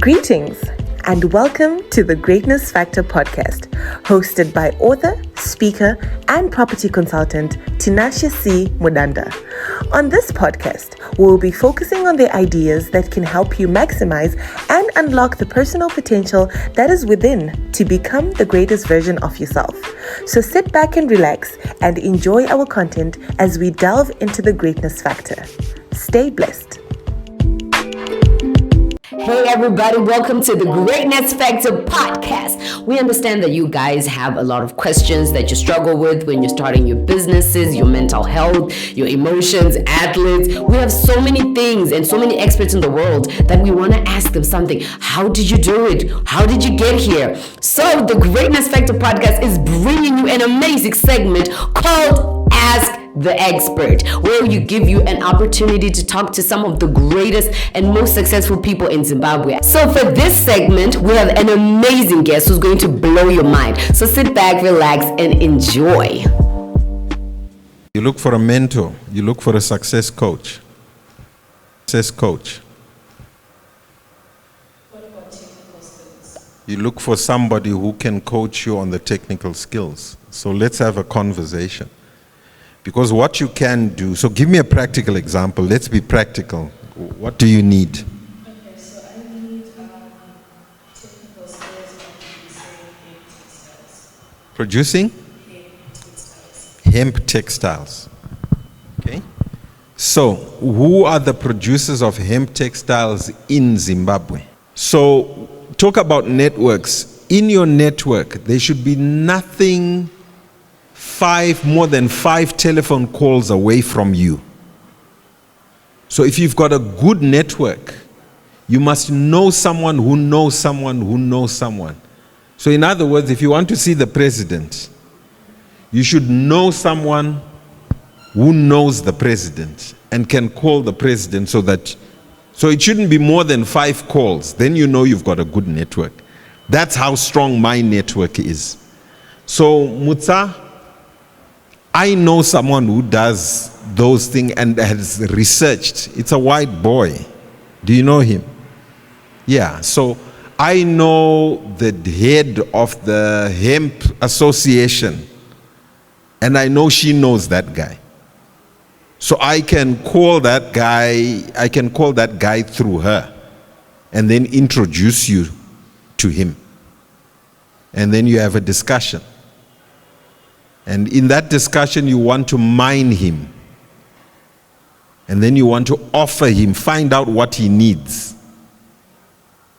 Greetings and welcome to the Greatness Factor podcast, hosted by author, speaker, and property consultant Tinashe C Mudanda. On this podcast, we'll be focusing on the ideas that can help you maximize and unlock the personal potential that is within to become the greatest version of yourself. So sit back and relax and enjoy our content as we delve into the Greatness Factor. Stay blessed. Hey everybody, welcome to the Greatness Factor podcast. We understand that you guys have a lot of questions that you struggle with when you're starting your businesses, your mental health, your emotions, athletes. We have so many things and so many experts in the world that we want to ask them something. How did you do it? How did you get here? So the Greatness Factor podcast is bringing you an amazing segment called Ask the Expert, where you give you an opportunity to talk to some of the greatest and most successful people in Zimbabwe. So for this segment, we have an amazing guest who's going to blow your mind. So sit back, relax, and enjoy. You look for a mentor. You look for a success coach. Success coach. What about technical skills? You look for somebody who can coach you on the technical skills. So let's have a conversation. Because what you can do, so give me a practical example. Let's be practical. What do you need? Okay, so I need technical skills on Producing? Hemp textiles. Okay. So, who are the producers of hemp textiles in Zimbabwe? So, talk about networks. In your network, there should be nothing more than five telephone calls away from you. So if you've got a good network, you must know someone who knows someone who knows someone. So in other words, if you want to see the president, you should know someone who knows the president and can call the president so it shouldn't be more than 5 calls. Then you know you've got a good network. That's how strong my network is. So Mutsa, I know someone who does those things and has researched. It's a white boy. Do you know him? Yeah, so I know the head of the Hemp Association, and I know she knows that guy. So I can call that guy through her and then introduce you to him. And then you have a discussion. And in that discussion, you want to mine him. And then you want to offer him, find out what he needs,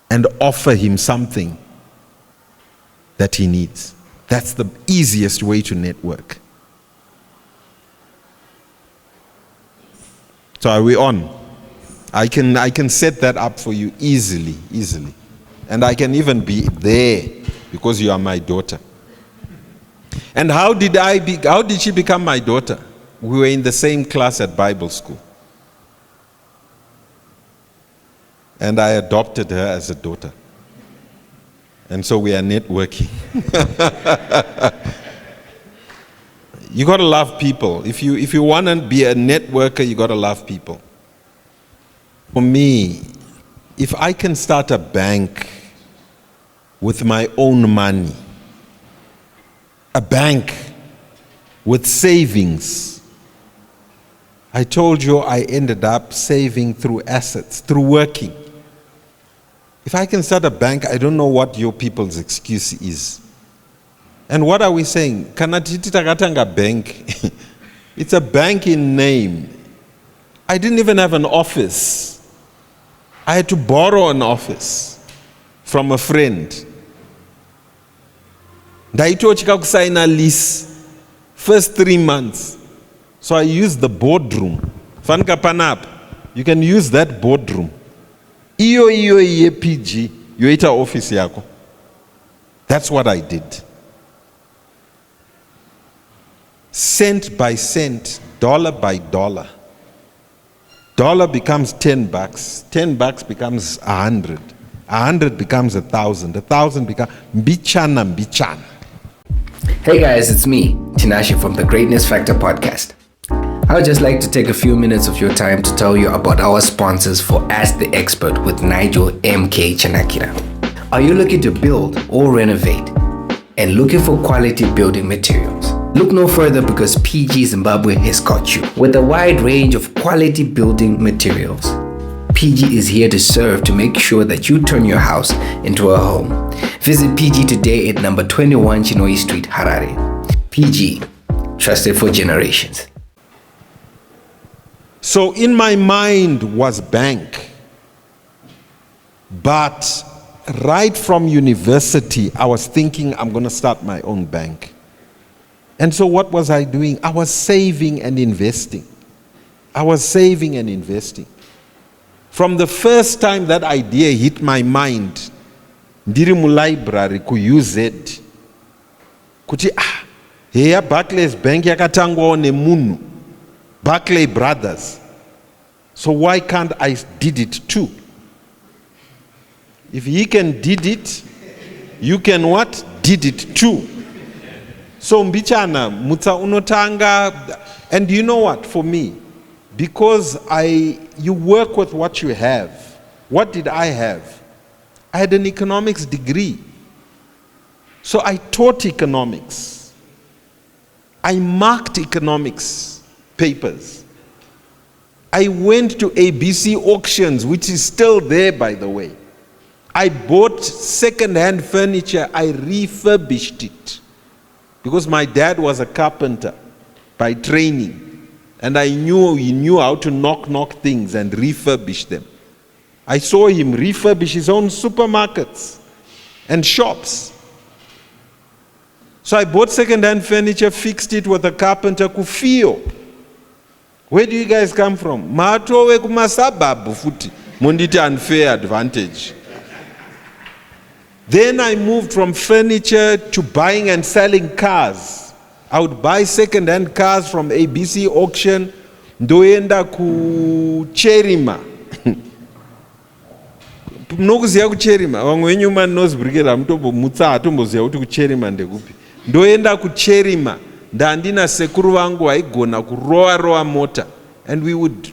and offer him something that he needs. That's the easiest way to network. So are we on? I can set that up for you easily. And I can even be there because you are my daughter. And how did she become my daughter? We were in the same class at Bible school. And I adopted her as a daughter. And so we are networking. You got to love people. If you want to be a networker, you got to love people. For me, if I can start a bank with my own money, a bank with savings. I told you I ended up saving through assets, through working. If I can start a bank, I don't know what your people's excuse is. And what are we saying? Kanatiti takatanga bank. It's a bank in name. I didn't even have an office. I had to borrow an office from a friend. Ndaitochika kusaina lease first 3 months. So I used the boardroom. Fanika panap. You can use that boardroom. Iyo iye PG. Yoita office yako. That's what I did. Cent by cent, dollar by dollar. Dollar becomes $10. $10 becomes 100. 100 becomes 1,000. 1,000 becomes mbichana. Hey guys, it's me, Tinashe from the Greatness Factor podcast. I would just like to take a few minutes of your time to tell you about our sponsors for Ask the Expert with Nigel Chanakira. Are you looking to build or renovate and looking for quality building materials? Look no further, because PG Zimbabwe has got you. With a wide range of quality building materials, PG is here to serve to make sure that you turn your house into a home. Visit PG today at number 21 Chinoi Street, Harare. PG, trusted for generations. So in my mind was bank. But right from university, I was thinking I'm going to start my own bank. And so what was I doing? I was saving and investing. From the first time that idea hit my mind, ndiri mu library ku UZ, kuti heya Barclays Bank yakatangwa nemunhu, Barclay Brothers. So why can't I did it too? If he can did it, you can what? Did it too. So mbichana mutsa unotanga, and you know what, for me, because you work with what you have. What did I have? I had an economics degree. So I taught economics. I marked economics papers. I went to ABC auctions, which is still there, by the way. I bought second-hand furniture, I refurbished it. Because my dad was a carpenter by training. And I knew he knew how to knock things and refurbish them. I saw him refurbish his own supermarkets and shops. So I bought second-hand furniture, fixed it with a carpenter, Kufio. Where do you guys come from? Matowe kumasababu futi. Munditi unfair advantage. Then I moved from furniture to buying and selling cars. I would buy second-hand cars from ABC auction. Ndoenda ku Cherima. Mnokuziya ku Cherima. Wamwe wenyu manozbrigera mtombo mutsa atomboziya kuti ku Cherima ndekupi. Ndoenda ku Cherima. Ndandina sekuru vangu vaigona kuroa mota. And we would,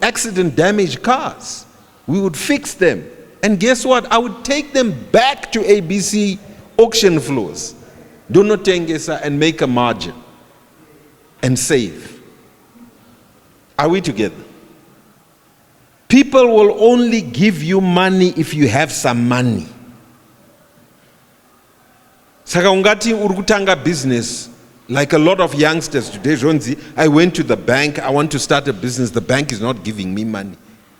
accident damage cars. We would fix them. And guess what? I would take them back to ABC auction floors. Do not tengesa and make a margin. And save. Are we together? People will only give you money if you have some money. Saka ungati urukutanga business. Like a lot of youngsters today, Jonzi, I went to the bank, I want to start a business, the bank is not giving me money.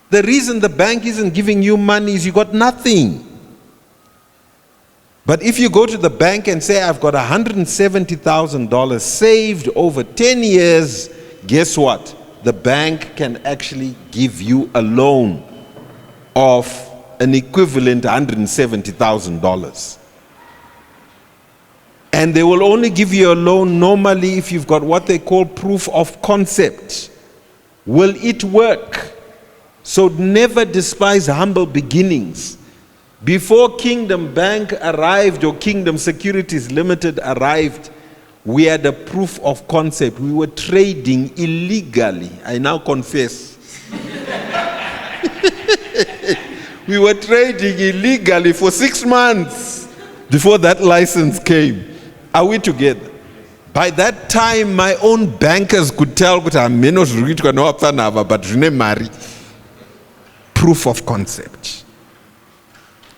The reason the bank isn't giving you money is you got nothing. But if you go to the bank and say, I've got $170,000 saved over 10 years, guess what? The bank can actually give you a loan of an equivalent $170,000. And they will only give you a loan normally if you've got what they call proof of concept. Will it work? So never despise humble beginnings. Before Kingdom Bank arrived or Kingdom Securities Limited arrived, we had a proof of concept. We were trading illegally. I now confess. We were trading illegally for 6 months before that license came. Are we together? By that time, my own bankers could tell but proof of concept.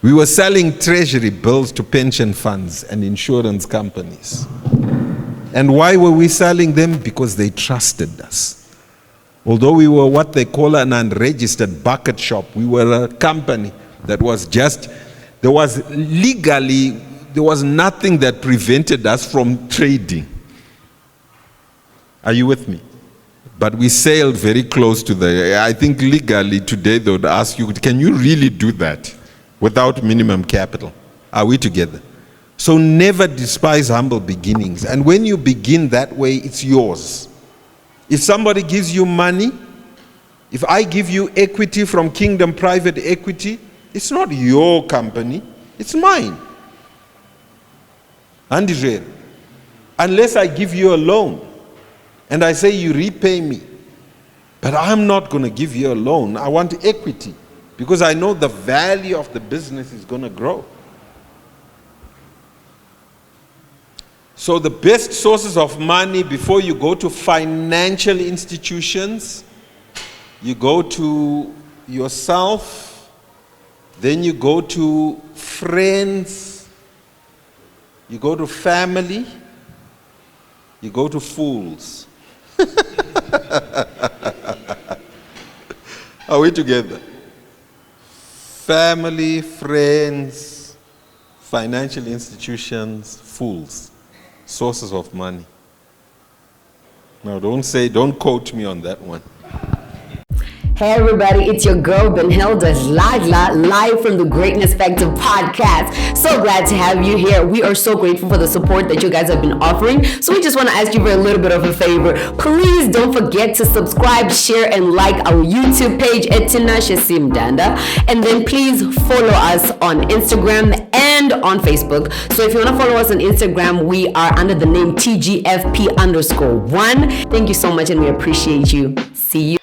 We were selling treasury bills to pension funds and insurance companies. And why were we selling them? Because they trusted us. Although we were what they call an unregistered bucket shop, we were a company that was just, there was nothing that prevented us from trading. Are you with me? But we sailed very close to I think legally today they would ask you, can you really do that without minimum capital? Are we together? So never despise humble beginnings. And when you begin that way, it's yours. If somebody gives you money, if I give you equity from Kingdom Private Equity, it's not your company, it's mine. Unless I give you a loan and I say you repay me, But I'm not going to give you a loan. I want equity because I know the value of the business is going to grow. So the best sources of money before you go to financial institutions, you go to yourself, then you go to friends, you go to family, you go to fools. Are we together? Family, friends, financial institutions, fools. Sources of money. Now don't quote me on that one. Hey everybody, it's your girl Benhilda live from the Greatness Factor podcast. So glad to have you here. We are so grateful for the support that you guys have been offering. So we just want to ask you for a little bit of a favor. Please don't forget to subscribe, share, and like our YouTube page at Tinashe C Mudanda. And then please follow us on Instagram and on Facebook. So if you want to follow us on Instagram, we are under the name TGFP_1. Thank you so much and we appreciate you. See you.